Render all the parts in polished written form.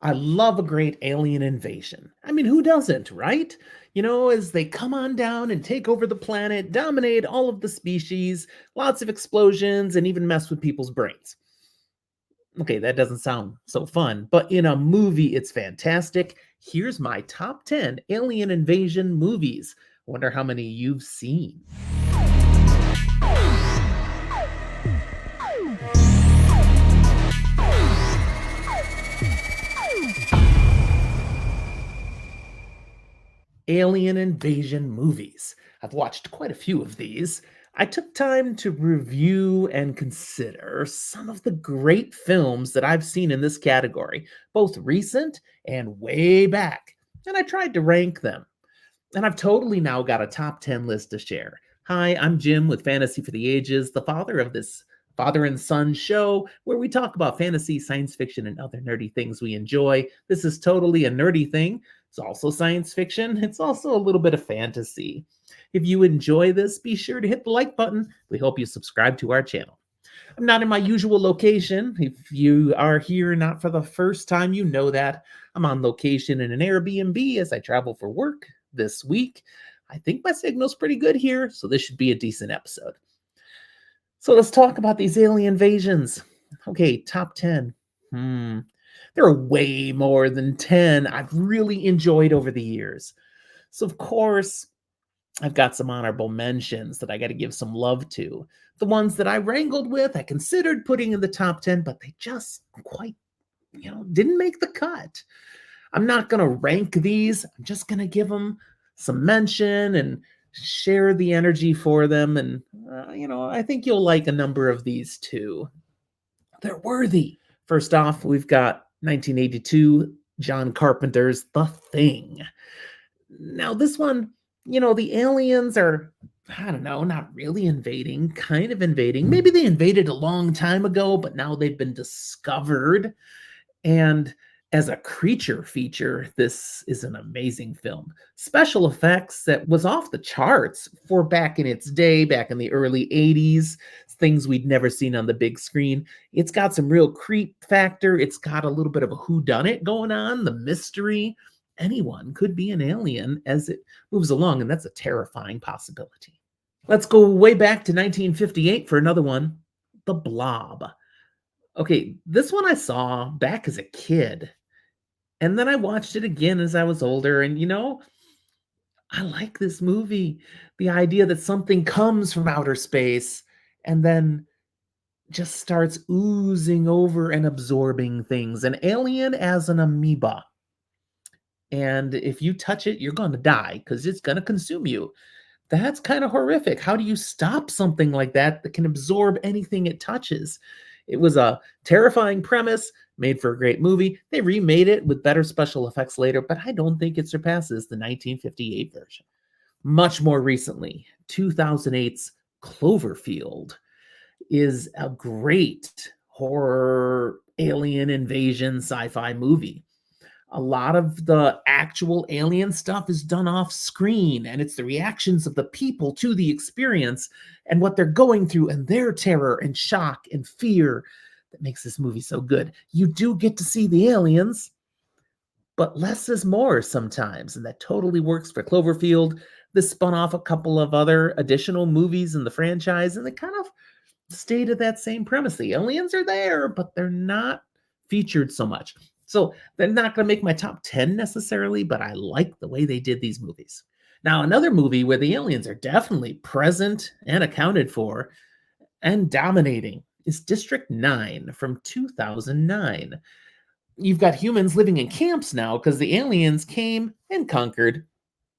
I love a great alien invasion. I mean, who doesn't, right? As they come on down and take over the planet, dominate all of the species, lots of explosions, and even mess with people's brains. Okay, that doesn't sound so fun, but in a movie, it's fantastic. Here's my top 10 alien invasion movies. Wonder how many you've seen. Alien invasion movies. I've watched quite a few of these. I took time to review and consider some of the great films that I've seen in this category, both recent and way back, and I tried to rank them. And I've totally now got a top 10 list to share. Hi, I'm Jim with Fantasy for the Ages, the father of this father and son show where we talk about fantasy, science fiction, and other nerdy things we enjoy. This is totally a nerdy thing. It's also science fiction. It's also a little bit of fantasy. If you enjoy this, be sure to hit the like button. We hope you subscribe to our channel. I'm not in my usual location. If you are here not for the first time, you know that. I'm on location in an Airbnb as I travel for work this week. I think my signal's pretty good here, so this should be a decent episode. So let's talk about these alien invasions. Okay, top 10. There are way more than 10 I've really enjoyed over the years. So, of course, I've got some honorable mentions that I got to give some love to. The ones that I wrangled with, I considered putting in the top 10, but they just quite, didn't make the cut. I'm not going to rank these. I'm just going to give them some mention and share the energy for them. And, I think you'll like a number of these too. They're worthy. First off, we've got 1982, John Carpenter's The Thing. Now, this one, the aliens are, I don't know, not really invading, kind of invading. Maybe they invaded a long time ago, but now they've been discovered. And as a creature feature, this is an amazing film. Special effects that was off the charts for back in its day, back in the early 80s, things we'd never seen on the big screen. It's got some real creep factor. It's got a little bit of a whodunit going on, the mystery. Anyone could be an alien as it moves along, and that's a terrifying possibility. Let's go way back to 1958 for another one, The Blob. Okay, this one I saw back as a kid. And then I watched it again as I was older. And, I like this movie. The idea that something comes from outer space and then just starts oozing over and absorbing things. An alien as an amoeba. And if you touch it, you're going to die because it's going to consume you. That's kind of horrific. How do you stop something like that that can absorb anything it touches? It was a terrifying premise, made for a great movie. They remade it with better special effects later, but I don't think it surpasses the 1958 version. Much more recently, 2008's Cloverfield is a great horror, alien invasion, sci-fi movie. A lot of the actual alien stuff is done off screen, and it's the reactions of the people to the experience and what they're going through and their terror and shock and fear that makes this movie so good. You do get to see the aliens, but less is more sometimes, and that totally works for Cloverfield. This spun off a couple of other additional movies in the franchise, and they kind of stayed at that same premise. The aliens are there, but they're not featured so much. So they're not going to make my top 10 necessarily, but I like the way they did these movies. Now, another movie where the aliens are definitely present and accounted for and dominating is District 9 from 2009. You've got humans living in camps now because the aliens came and conquered.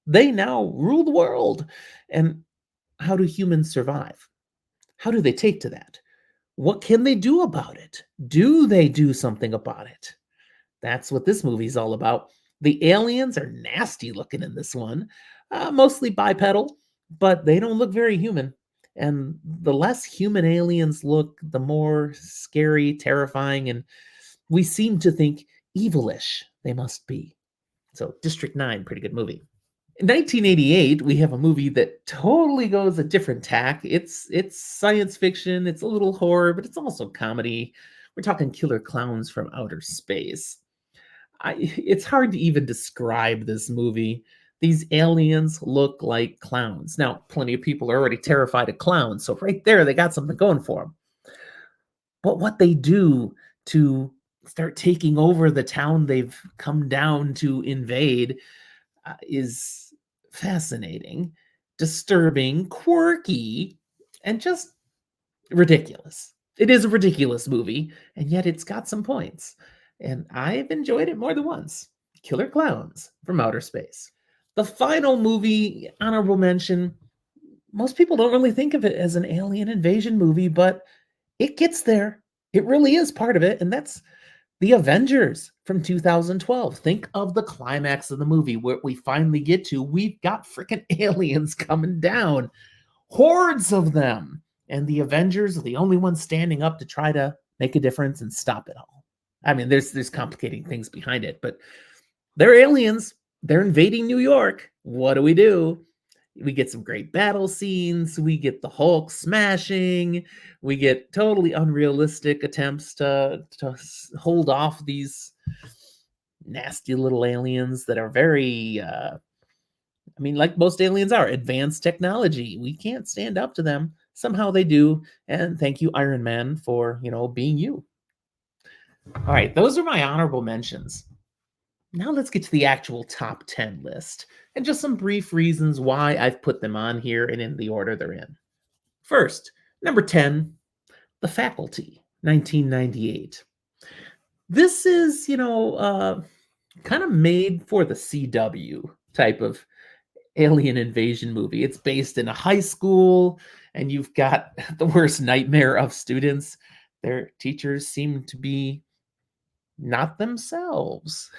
They now rule the world. And how do humans survive? How do they take to that? What can they do about it? Do they do something about it? That's what this movie's all about. The aliens are nasty looking in this one, mostly bipedal, but they don't look very human. And the less human aliens look, the more scary, terrifying, and we seem to think evilish they must be. So District 9, pretty good movie. In 1988, we have a movie that totally goes a different tack. It's science fiction, it's a little horror, but it's also comedy. We're talking Killer Clowns from Outer Space. it's hard to even describe this movie. These aliens look like clowns. Now, plenty of people are already terrified of clowns, so right there, they got something going for them. But what they do to start taking over the town they've come down to invade is fascinating, disturbing, quirky, and just ridiculous. It is a ridiculous movie, and yet it's got some points. And I've enjoyed it more than once. Killer Clowns from Outer Space. The final movie, honorable mention, most people don't really think of it as an alien invasion movie, but it gets there. It really is part of it, and that's The Avengers from 2012. Think of the climax of the movie where we finally get to. We've got freaking aliens coming down, hordes of them. And the Avengers are the only ones standing up to try to make a difference and stop it all. I mean, there's complicating things behind it, but they're aliens. They're invading New York. What do? We get some great battle scenes. We get the Hulk smashing. We get totally unrealistic attempts to hold off these nasty little aliens that are very, I mean, like most aliens are, advanced technology. We can't stand up to them. Somehow they do. And thank you, Iron Man, for, being you. All right, those are my honorable mentions. Now let's get to the actual top 10 list and just some brief reasons why I've put them on here and in the order they're in. First, number 10, The Faculty, 1998. This is, kind of made for the CW type of alien invasion movie. It's based in a high school, and you've got the worst nightmare of students. Their teachers seem to be not themselves.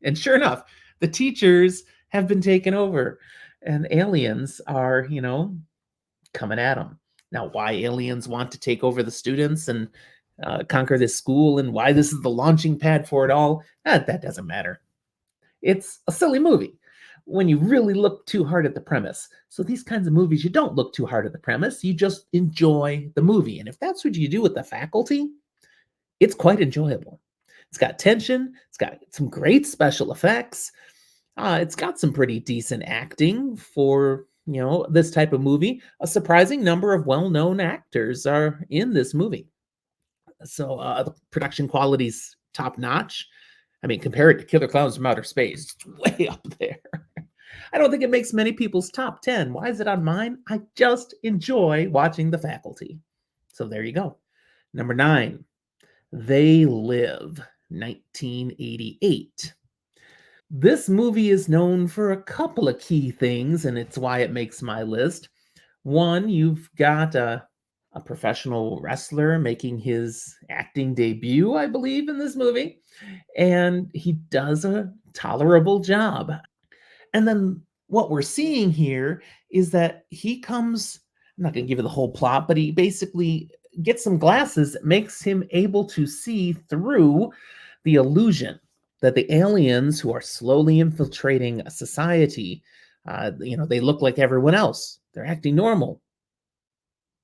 And sure enough, the teachers have been taken over, and aliens are, coming at them. Now, why aliens want to take over the students and conquer this school and why this is the launching pad for it all, that doesn't matter. It's a silly movie when you really look too hard at the premise. So these kinds of movies, you don't look too hard at the premise. You just enjoy the movie. And if that's what you do with The Faculty, it's quite enjoyable. It's got tension. It's got some great special effects. It's got some pretty decent acting for, this type of movie. A surprising number of well-known actors are in this movie. So the production quality's top notch. I mean, compare it to Killer Clowns from Outer Space, it's way up there. I don't think it makes many people's top 10. Why is it on mine? I just enjoy watching The Faculty. So there you go. Number 9, They Live, 1988. This movie is known for a couple of key things, and it's why it makes my list. One, you've got a professional wrestler making his acting debut, I believe, in this movie, and he does a tolerable job. And then what we're seeing here is that he comes, I'm not going to give you the whole plot, but he basically gets some glasses that makes him able to see through the illusion that the aliens who are slowly infiltrating a society, they look like everyone else. They're acting normal,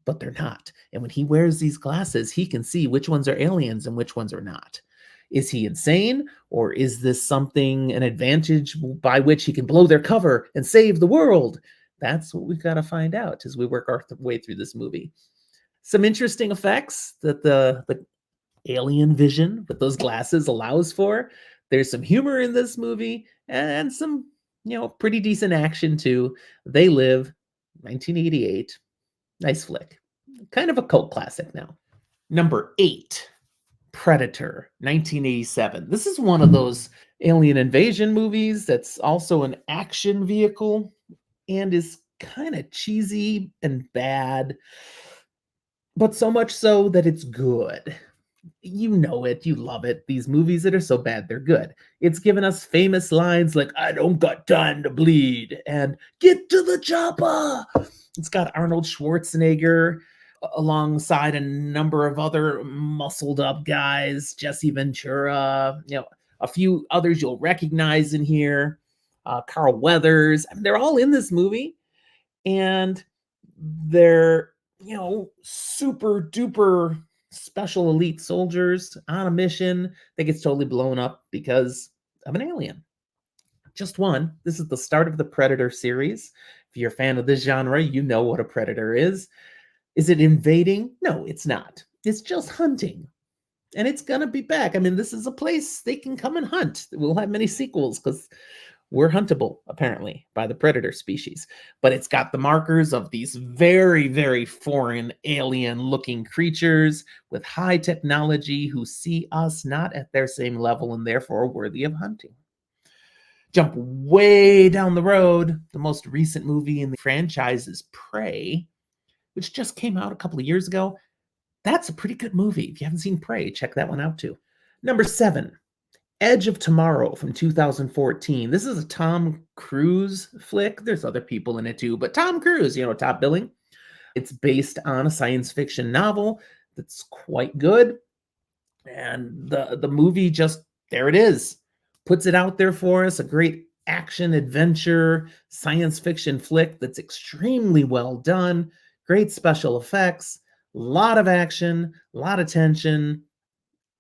but they're not. And when he wears these glasses, he can see which ones are aliens and which ones are not. Is he insane, or is this something, an advantage by which he can blow their cover and save the world? That's what we've got to find out as we work our way through this movie. Some interesting effects that the alien vision with those glasses allows for. There's some humor in this movie and some, pretty decent action too. They Live, 1988. Nice flick. Kind of a cult classic now. Number 8, Predator, 1987. This is one of those alien invasion movies that's also an action vehicle and is kind of cheesy and bad, but so much so that it's good. You know it, you love it. These movies that are so bad, they're good. It's given us famous lines like, I don't got time to bleed, and get to the chopper. It's got Arnold Schwarzenegger alongside a number of other muscled up guys, Jesse Ventura, a few others you'll recognize in here, Carl Weathers. I mean, they're all in this movie, and they're, super duper special elite soldiers on a mission that gets totally blown up because of an alien. Just one. This is the start of the Predator series. If you're a fan of this genre, you know what a predator is. Is it invading? No, it's not. It's just hunting. And it's going to be back. I mean, this is a place they can come and hunt. We'll have many sequels because we're huntable, apparently, by the predator species. But it's got the markers of these very, very foreign alien looking creatures with high technology who see us not at their same level and therefore worthy of hunting. Jump way down the road. The most recent movie in the franchise is Prey, which just came out a couple of years ago. That's a pretty good movie. If you haven't seen Prey, check that one out too. Number 7, Edge of Tomorrow from 2014. This is a Tom Cruise flick. There's other people in it too, but Tom Cruise, top billing. It's based on a science fiction novel that's quite good. And the movie just, there it is, puts it out there for us. A great action adventure science fiction flick that's extremely well done. Great special effects, a lot of action, a lot of tension,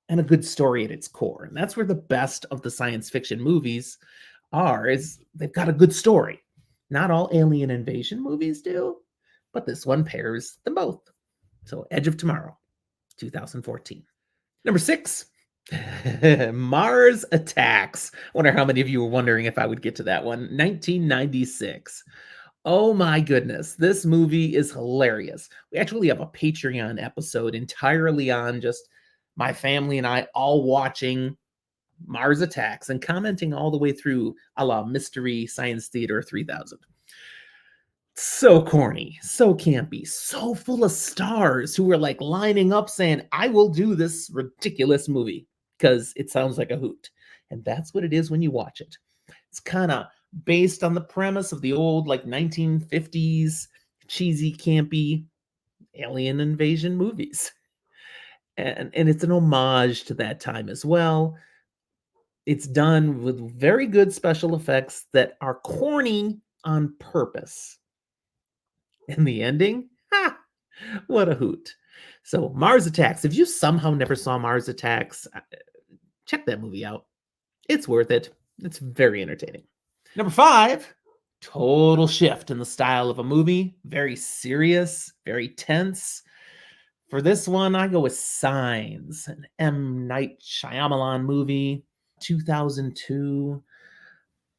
and a good story at its core. And that's where the best of the science fiction movies are, is they've got a good story. Not all alien invasion movies do, but this one pairs them both. So Edge of Tomorrow, 2014. Number 6, Mars Attacks. I wonder how many of you were wondering if I would get to that one. 1996. Oh my goodness, this movie is hilarious. We actually have a Patreon episode entirely on just my family and I all watching Mars Attacks and commenting all the way through a la Mystery Science Theater 3000. So corny, so campy, so full of stars who were like lining up saying, I will do this ridiculous movie because it sounds like a hoot. And that's what it is when you watch it. It's kind of based on the premise of the old like 1950s cheesy, campy alien invasion movies. And it's an homage to that time as well. It's done with very good special effects that are corny on purpose. And the ending, ha, what a hoot. So Mars Attacks, if you somehow never saw Mars Attacks, check that movie out. It's worth it. It's very entertaining. Number 5, total shift in the style of a movie. Very serious, very tense. For this one, I go with Signs, an M. Night Shyamalan movie, 2002.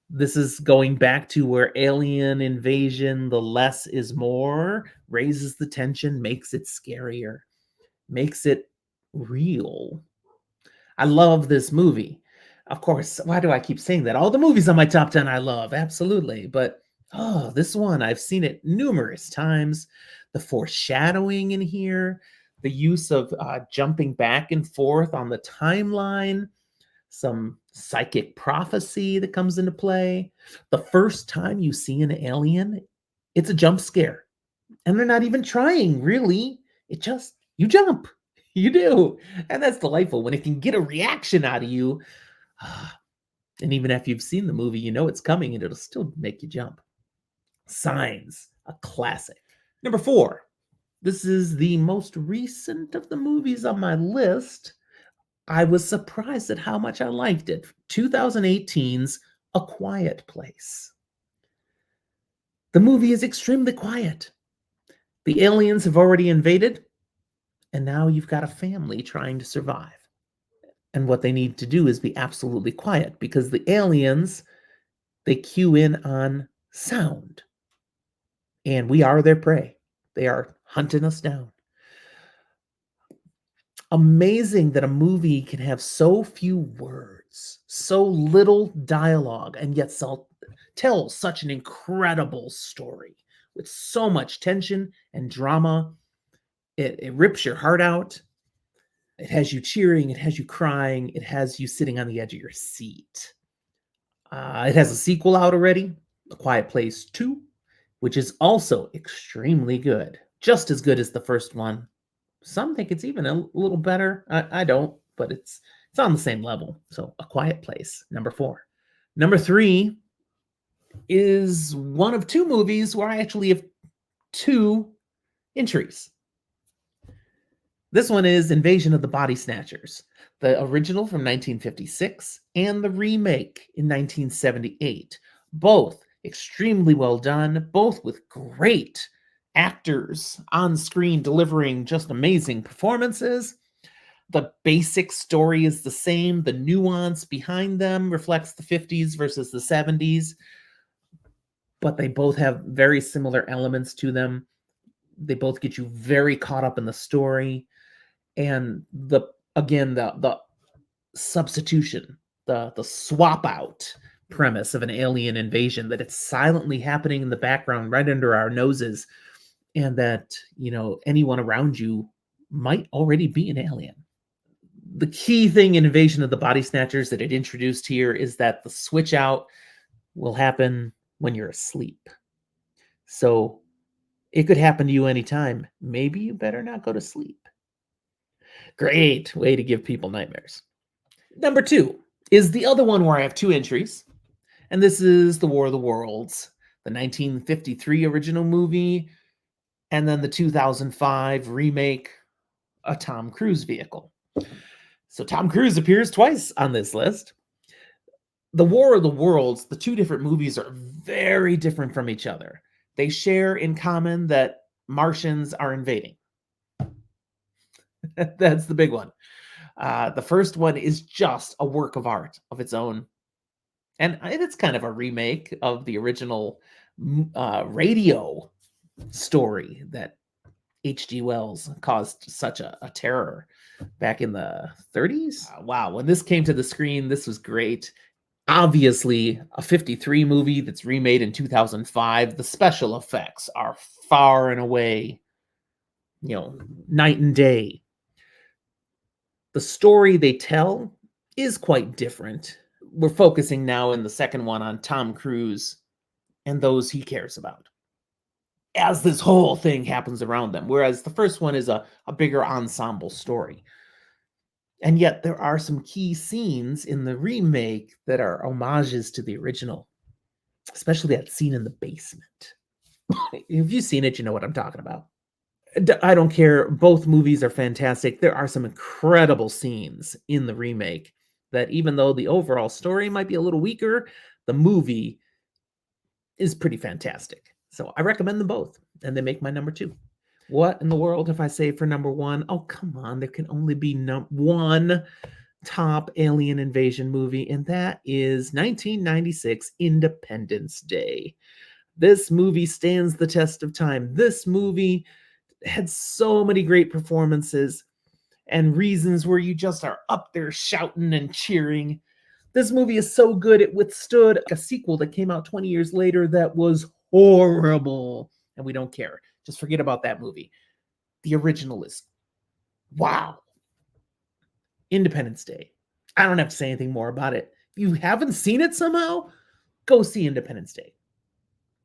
This is going back to where alien invasion, the less is more, raises the tension, makes it scarier, makes it real. I love this movie. Of course, why do I keep saying that? All the movies on my top 10 I love, absolutely. But this one, I've seen it numerous times. The foreshadowing in here, the use of jumping back and forth on the timeline, some psychic prophecy that comes into play. The first time you see an alien, it's a jump scare. And they're not even trying, really. It just, you jump. You do. And that's delightful when it can get a reaction out of you. And even if you've seen the movie, you know it's coming and it'll still make you jump. Signs, a classic. Number 4, this is the most recent of the movies on my list. I was surprised at how much I liked it. 2018's A Quiet Place. The movie is extremely quiet. The aliens have already invaded, and now you've got a family trying to survive. And what they need to do is be absolutely quiet because the aliens, they cue in on sound. And we are their prey. They are hunting us down. Amazing that a movie can have so few words, so little dialogue, and yet tell such an incredible story with so much tension and drama. It rips your heart out. It has you cheering. It has you crying. It has you sitting on the edge of your seat. It has a sequel out already, A Quiet Place 2, which is also extremely good. Just as good as the first one. Some think it's even a little better. I don't, but it's on the same level. So A Quiet Place, number 4. Number 3 is one of 2 movies where I actually have 2 entries. This one is Invasion of the Body Snatchers, the original from 1956 and the remake in 1978. Both extremely well done, both with great actors on screen delivering just amazing performances. The basic story is the same, the nuance behind them reflects the 50s versus the 70s, but they both have very similar elements to them. They both get you very caught up in the story, and the substitution, the swap out premise of an alien invasion, that it's silently happening in the background right under our noses, and that anyone around you might already be an alien. The key thing in Invasion of the Body Snatchers that it introduced here is that the switch out will happen when you're asleep. So it could happen to you anytime. Maybe you better not go to sleep. Great way to give people nightmares. Number 2 is the other one where I have 2 entries, and this is The War of the Worlds, the 1953 original movie, and then the 2005 remake, a Tom Cruise vehicle. So Tom Cruise appears twice on this list. The War of the Worlds, the 2 different movies are very different from each other. They share in common that Martians are invading. That's the big one. The first one is just a work of art of its own. And it's kind of a remake of the original radio story that H.G. Wells caused such a terror back in the 30s. Wow, when this came to the screen, this was great. Obviously, a 53 movie that's remade in 2005. The special effects are far and away, night and day. The story they tell is quite different. We're focusing now in the second one on Tom Cruise and those he cares about, as this whole thing happens around them, whereas the first one is a bigger ensemble story. And yet there are some key scenes in the remake that are homages to the original, especially that scene in the basement. If you've seen it, you know what I'm talking about. I don't care. Both movies are fantastic. There are some incredible scenes in the remake that, even though the overall story might be a little weaker, the movie is pretty fantastic. So I recommend them both, and they make my number 2. What in the world if I say for number 1? Oh, come on. There can only be one top alien invasion movie, and that is 1996 Independence Day. This movie stands the test of time. This movie had so many great performances and reasons where you just are up there shouting and cheering. This movie is so good it withstood a sequel that came out 20 years later that was horrible, and we don't care. Just forget about that movie. The original is wow. Independence Day. I don't have to say anything more about it. If you haven't seen it somehow, go see Independence Day.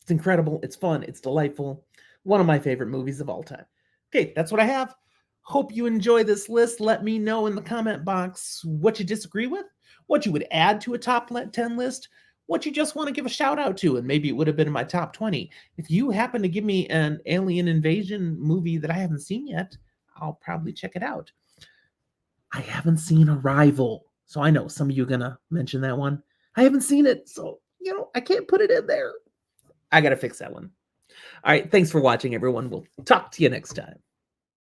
It's incredible. It's fun. It's delightful. One of my favorite movies of all time. Okay, that's what I have. Hope you enjoy this list. Let me know in the comment box what you disagree with, what you would add to a top 10 list, what you just want to give a shout out to, and maybe it would have been in my top 20. If you happen to give me an alien invasion movie that I haven't seen yet, I'll probably check it out. I haven't seen Arrival, so I know some of you are going to mention that one. I haven't seen it, so, I can't put it in there. I got to fix that one. All right, thanks for watching, everyone. We'll talk to you next time.